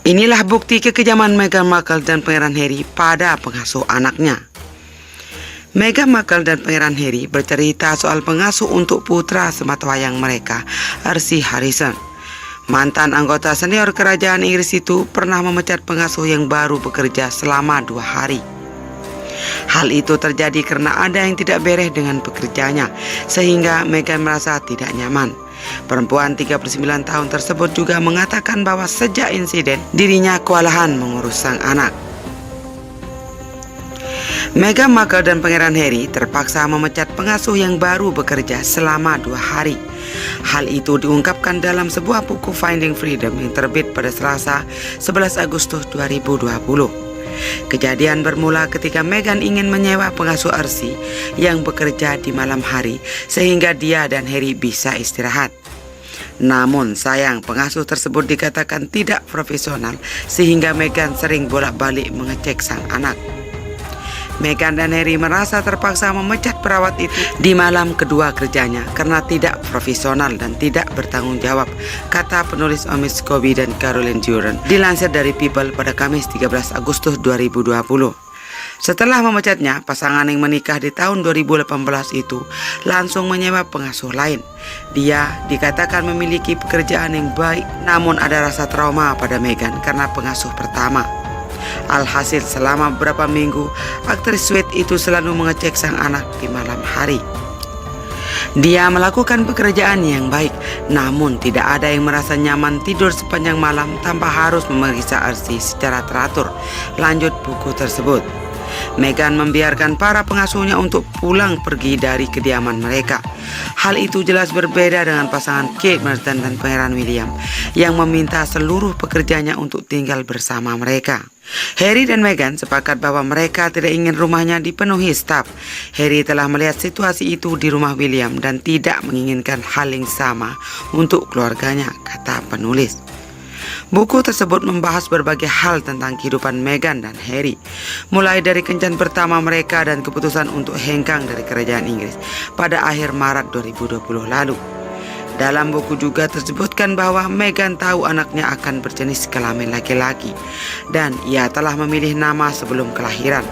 Inilah bukti kekejaman Meghan Markle dan Pangeran Harry pada pengasuh anaknya. Meghan Markle dan Pangeran Harry bercerita soal pengasuh untuk putra sematawayang mereka, R.C. Harrison. Mantan anggota senior kerajaan Inggris itu pernah memecat pengasuh yang baru bekerja selama 2 hari. Hal itu terjadi karena ada yang tidak beres dengan pekerjanya, sehingga Meghan merasa tidak nyaman. Perempuan 39 tahun tersebut juga mengatakan bahwa sejak insiden, dirinya kewalahan mengurus sang anak. Meghan Markle dan Pangeran Harry terpaksa memecat pengasuh yang baru bekerja selama 2 hari. Hal itu diungkapkan dalam sebuah buku Finding Freedom yang terbit pada Selasa 11 Agustus 2020. Kejadian bermula ketika Meghan ingin menyewa pengasuh R.C. yang bekerja di malam hari sehingga dia dan Harry bisa istirahat. Namun sayang, pengasuh tersebut dikatakan tidak profesional sehingga Meghan sering bolak-balik mengecek sang anak. Meghan dan Harry merasa terpaksa memecat perawat itu di malam kedua kerjanya karena tidak profesional dan tidak bertanggung jawab, kata penulis Omid Scobie dan Caroline Duran, dilansir dari People pada Kamis 13 Agustus 2020. Setelah memecatnya, pasangan yang menikah di tahun 2018 itu langsung menyewa pengasuh lain. Dia dikatakan memiliki pekerjaan yang baik, namun ada rasa trauma pada Meghan karena pengasuh pertama. Alhasil selama beberapa minggu, aktris Sweet itu selalu mengecek sang anak di malam hari. Dia melakukan pekerjaan yang baik, namun tidak ada yang merasa nyaman tidur sepanjang malam tanpa harus memeriksa R.C. secara teratur. Lanjut buku tersebut. Meghan membiarkan para pengasuhnya untuk pulang pergi dari kediaman mereka. Hal itu jelas berbeda dengan pasangan Kate Middleton dan Pangeran William yang meminta seluruh pekerjanya untuk tinggal bersama mereka. Harry dan Meghan sepakat bahwa mereka tidak ingin rumahnya dipenuhi staf. Harry telah melihat situasi itu di rumah William dan tidak menginginkan hal yang sama untuk keluarganya, kata penulis. Buku tersebut membahas berbagai hal tentang kehidupan Meghan dan Harry, mulai dari kencan pertama mereka dan keputusan untuk hengkang dari kerajaan Inggris pada akhir Maret 2020 lalu. Dalam buku juga tersebutkan bahwa Meghan tahu anaknya akan berjenis kelamin laki-laki dan ia telah memilih nama sebelum kelahiran.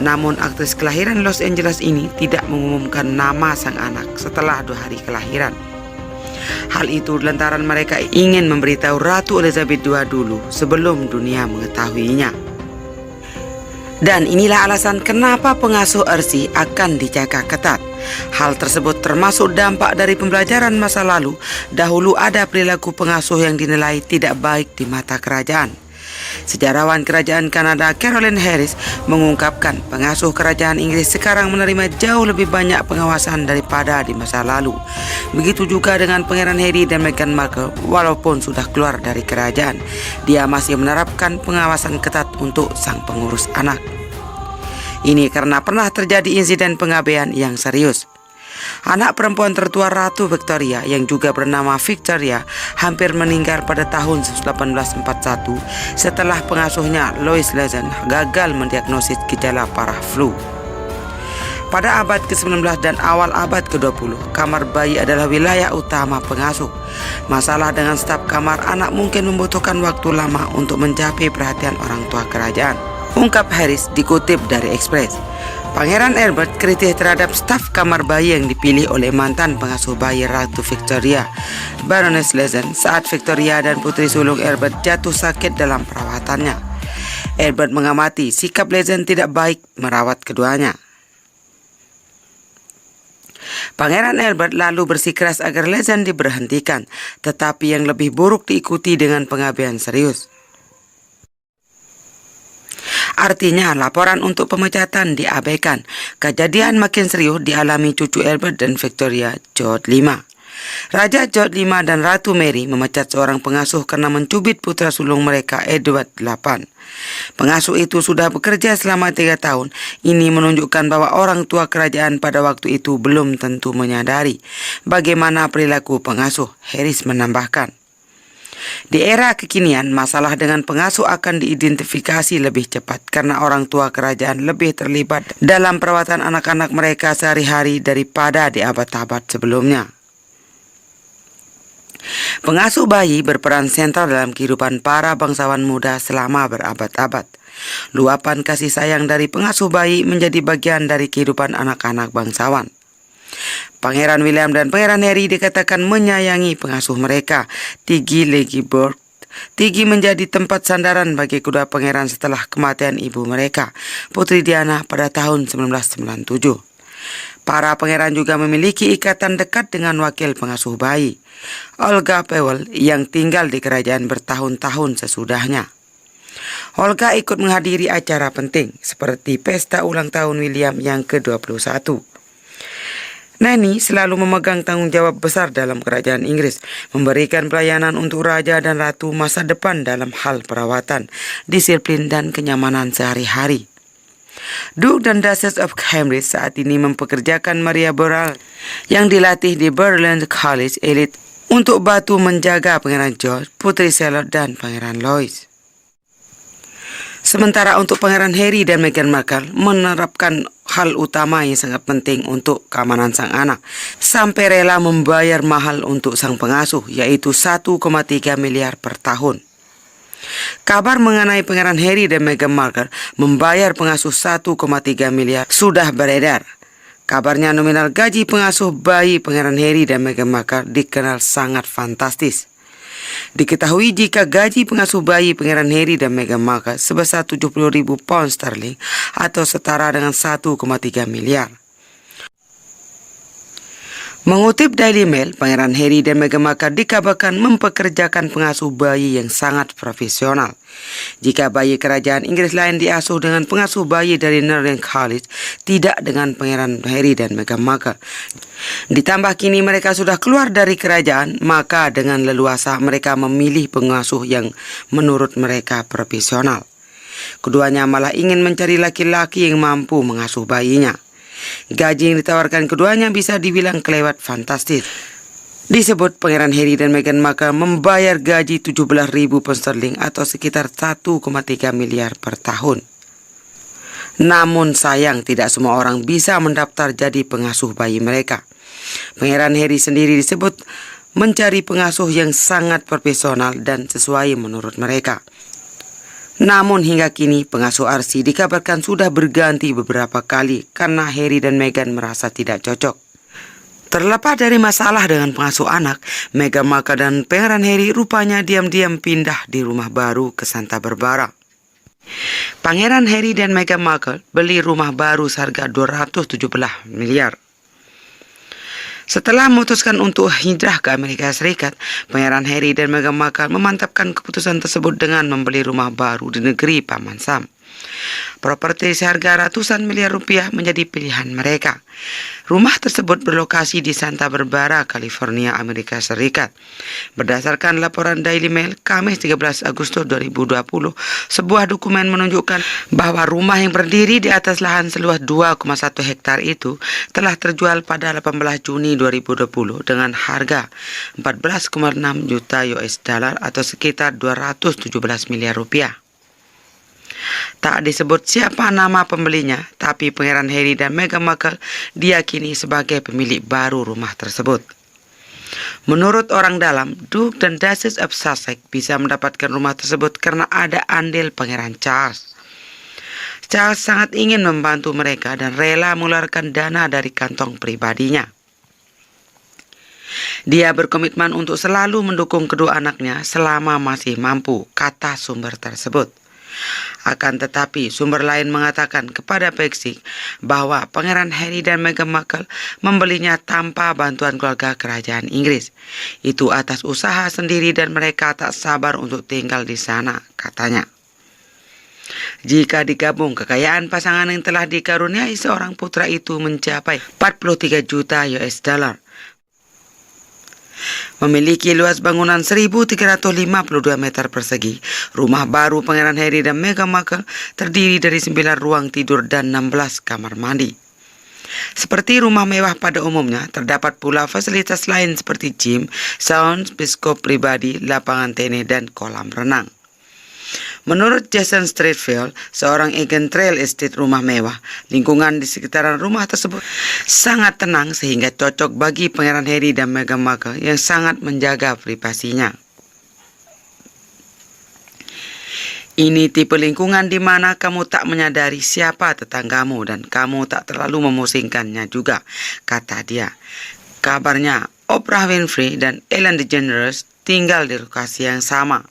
Namun aktris kelahiran Los Angeles ini tidak mengumumkan nama sang anak setelah 2 hari kelahiran. Hal itu lantaran mereka ingin memberitahu Ratu Elizabeth II dulu sebelum dunia mengetahuinya. Dan inilah alasan kenapa pengasuh R.C. akan dijaga ketat. Hal tersebut termasuk dampak dari pembelajaran masa lalu. Dahulu ada perilaku pengasuh yang dinilai tidak baik di mata kerajaan. Sejarawan kerajaan Kanada Caroline Harris mengungkapkan pengasuh kerajaan Inggris sekarang menerima jauh lebih banyak pengawasan daripada di masa lalu. Begitu juga dengan Pangeran Harry dan Meghan Markle, walaupun sudah keluar dari kerajaan, dia masih menerapkan pengawasan ketat untuk sang pengurus anak. Ini karena pernah terjadi insiden pengabaian yang serius. Anak perempuan tertua Ratu Victoria yang juga bernama Victoria hampir meninggal pada tahun 1841 setelah pengasuhnya Louis Lejeune gagal mendiagnosis gejala parah flu. Pada abad ke-19 dan awal abad ke-20, kamar bayi adalah wilayah utama pengasuh. Masalah dengan staf kamar anak mungkin membutuhkan waktu lama untuk mencapai perhatian orang tua kerajaan, ungkap Harris dikutip dari Express. Pangeran Albert kritis terhadap staf kamar bayi yang dipilih oleh mantan pengasuh bayi Ratu Victoria, Baroness Lejeune, saat Victoria dan putri sulung Albert jatuh sakit dalam perawatannya. Albert mengamati sikap Lejeune tidak baik merawat keduanya. Pangeran Albert lalu bersikeras agar Lejeune diberhentikan, tetapi yang lebih buruk diikuti dengan pengabaian serius. Artinya laporan untuk pemecatan diabaikan. Kejadian makin serius dialami cucu Albert dan Victoria, George V. Raja George V dan Ratu Mary memecat seorang pengasuh karena mencubit putra sulung mereka, Edward VIII. Pengasuh itu sudah bekerja selama 3 tahun. Ini menunjukkan bahwa orang tua kerajaan pada waktu itu belum tentu menyadari bagaimana perilaku pengasuh, Harris menambahkan. Di era kekinian, masalah dengan pengasuh akan diidentifikasi lebih cepat karena orang tua kerajaan lebih terlibat dalam perawatan anak-anak mereka sehari-hari daripada di abad-abad sebelumnya. Pengasuh bayi berperan sentral dalam kehidupan para bangsawan muda selama berabad-abad. Luapan kasih sayang dari pengasuh bayi menjadi bagian dari kehidupan anak-anak bangsawan. Pangeran William dan Pangeran Harry dikatakan menyayangi pengasuh mereka, Tiggy Ladybird. Tiggy menjadi tempat sandaran bagi kedua pangeran setelah kematian ibu mereka, Putri Diana, pada tahun 1997. Para pangeran juga memiliki ikatan dekat dengan wakil pengasuh bayi, Olga Powell, yang tinggal di kerajaan bertahun-tahun sesudahnya. Olga ikut menghadiri acara penting seperti pesta ulang tahun William yang ke-21. Nanny selalu memegang tanggung jawab besar dalam kerajaan Inggris, memberikan pelayanan untuk raja dan ratu masa depan dalam hal perawatan, disiplin dan kenyamanan sehari-hari. Duke dan Duchess of Cambridge saat ini mempekerjakan Maria Burrell yang dilatih di Berlin College Elite untuk bantu menjaga Pangeran George, Putri Charlotte dan Pangeran Louis. Sementara untuk Pangeran Harry dan Meghan Markle menerapkan hal utama yang sangat penting untuk keamanan sang anak, sampai rela membayar mahal untuk sang pengasuh, yaitu 1,3 miliar per tahun. Kabar mengenai Pangeran Harry dan Meghan Markle membayar pengasuh 1,3 miliar sudah beredar. Kabarnya nominal gaji pengasuh bayi Pangeran Harry dan Meghan Markle dikenal sangat fantastis. Diketahui jika gaji pengasuh bayi Pangeran Harry dan Meghan Markle sebesar 70.000 pound sterling atau setara dengan 1,3 miliar. Mengutip Daily Mail, Pangeran Harry dan Meghan Markle dikabarkan mempekerjakan pengasuh bayi yang sangat profesional. Jika bayi kerajaan Inggris lain diasuh dengan pengasuh bayi dari Northern College, tidak dengan Pangeran Harry dan Meghan Markle. Ditambah kini mereka sudah keluar dari kerajaan, maka dengan leluasa mereka memilih pengasuh yang menurut mereka profesional. Keduanya malah ingin mencari laki-laki yang mampu mengasuh bayinya. Gaji yang ditawarkan keduanya bisa dibilang kelewat fantastis. Disebut Pangeran Harry dan Meghan Markle membayar gaji 17.000 pound sterling atau sekitar 1,3 miliar per tahun. Namun sayang tidak semua orang bisa mendaftar jadi pengasuh bayi mereka. Pangeran Harry sendiri disebut mencari pengasuh yang sangat profesional dan sesuai menurut mereka. Namun hingga kini pengasuh RC dikabarkan sudah berganti beberapa kali karena Harry dan Meghan merasa tidak cocok. Terlepas dari masalah dengan pengasuh anak, Meghan Markle dan Pangeran Harry rupanya diam-diam pindah di rumah baru ke Santa Barbara. Pangeran Harry dan Meghan Markle beli rumah baru seharga 217 miliar. Setelah memutuskan untuk hijrah ke Amerika Serikat, Pangeran Harry dan Meghan Markle memantapkan keputusan tersebut dengan membeli rumah baru di negeri Paman Sam. Properti seharga ratusan miliar rupiah menjadi pilihan mereka. Rumah tersebut berlokasi di Santa Barbara, California, Amerika Serikat. Berdasarkan laporan Daily Mail, Kamis 13 Agustus 2020, sebuah dokumen menunjukkan bahwa rumah yang berdiri di atas lahan seluas 2,1 hektar itu telah terjual pada 18 Juni 2020 dengan harga 14,6 juta US dollar atau sekitar 217 miliar rupiah. Tak disebut siapa nama pembelinya, tapi Pangeran Harry dan Meghan Markle diyakini sebagai pemilik baru rumah tersebut. Menurut orang dalam, Duke dan Duchess of Sussex bisa mendapatkan rumah tersebut karena ada andil Pangeran Charles. Charles sangat ingin membantu mereka dan rela mengeluarkan dana dari kantong pribadinya. Dia berkomitmen untuk selalu mendukung kedua anaknya selama masih mampu, kata sumber tersebut. Akan tetapi, sumber lain mengatakan kepada Pexik bahwa Pangeran Harry dan Meghan Markle membelinya tanpa bantuan keluarga kerajaan Inggris. Itu atas usaha sendiri dan mereka tak sabar untuk tinggal di sana, katanya. Jika digabung, kekayaan pasangan yang telah dikaruniai seorang putra itu mencapai 43 juta US dollar. Memiliki luas bangunan 1.352 meter persegi, rumah baru Pangeran Harry dan Meghan Markle terdiri dari 9 ruang tidur dan 16 kamar mandi. Seperti rumah mewah pada umumnya, terdapat pula fasilitas lain seperti gym, sound, bioskop pribadi, lapangan tenis, dan kolam renang. Menurut Jason Streatfeild, seorang agen real estate rumah mewah, lingkungan di sekitaran rumah tersebut sangat tenang sehingga cocok bagi Pangeran Harry dan Meghan Markle yang sangat menjaga privasinya. Ini tipe lingkungan di mana kamu tak menyadari siapa tetanggamu dan kamu tak terlalu memusingkannya juga, kata dia. Kabarnya, Oprah Winfrey dan Ellen DeGeneres tinggal di lokasi yang sama.